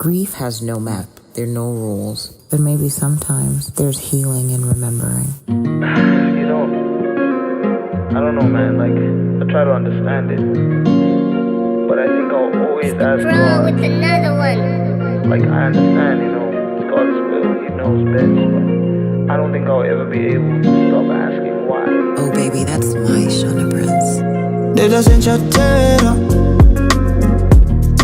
Grief has no map, there are no rules, but maybe sometimes there's healing in remembering. You know, I don't know, man, like, I try to understand it, but I think I'll always ask God. Prowithanother1. Like, I understand, you know, it's God's will, He knows best, but I don't think I'll ever be able to stop asking why. Oh baby, that's my Shona Prince. Data sencha Nherera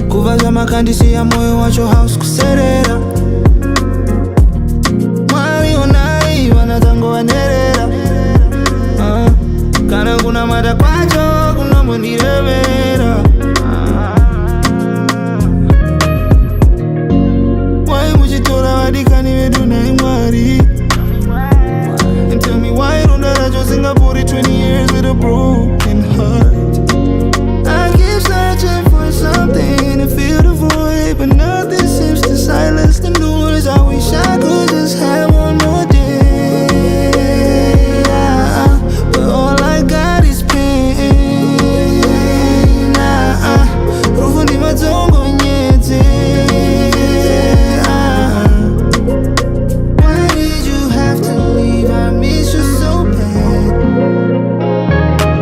kuvaza makandisi ya moyo wacho house kuserera mwari onai wanatango wa Nherera kana kuna mata kwacho kunombondirevera wai muchitora vadikani vedu nai mwari and tell me why runda racho Singapore 20 years with a broken heart. I keep searching for something to fill the void, but nothing seems to silence the noise. I wish I could just have one more day, but all I got is pain. Rufundi matongo nyete. Why did you have to leave? I miss you so bad.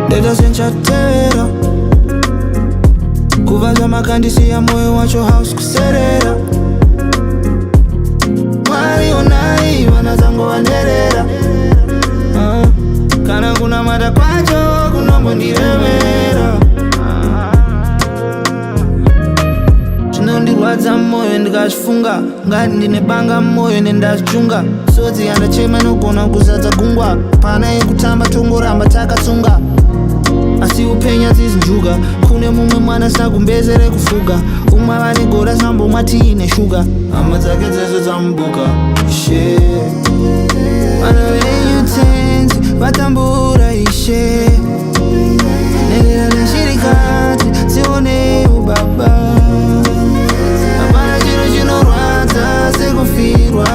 Data sencha Nherera kuvaza makandisi ya moyo wacho house kuserera mwari onai wanatango wa Nherera kana kuna mata kwacho kunombondirevera chinondirwadza moyo ndikachifunga ngati ndine banga moyo nendachichunga sodzi yandachema nogona kuzadza gungwa pana yekutamba tongoramba takatsunga asi upenya dzizinjuga kune mumwe mwana sakumbezere kufuga umwe vane gora sambo mwati ine shuga hama dzake dzeso dzamubuka ishe vana venyutenzi vatambura ishe Nherera neshirikati dzione ubaba hapana chiro chinorwadza sekufirwa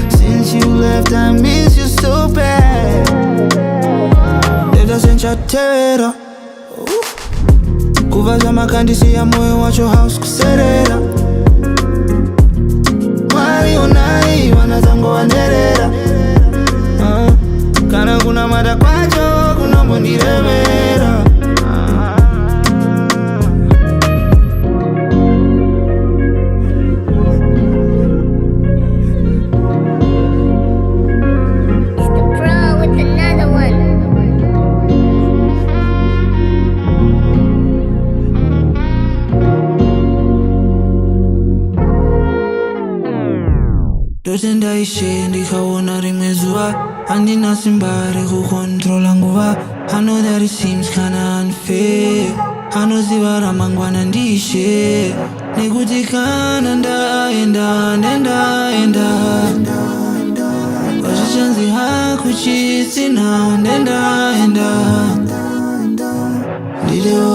since you left I miss you so bad. Data sencha Nherera kuvaza makandisi ya moyo wacho house kuserera mwari onai wanatango wa Nherera kana kuna mata kwacho kunombondirevera Dose ndaishe ndikaona rimwe zuva handina simba rekukontrola nguva. I know that it seems kinda unfair. Anoziva ramangwana ndishe nekuti kana ndaenda ndendaenda wazvichanzi hakuchisina ndendaenda ndidewo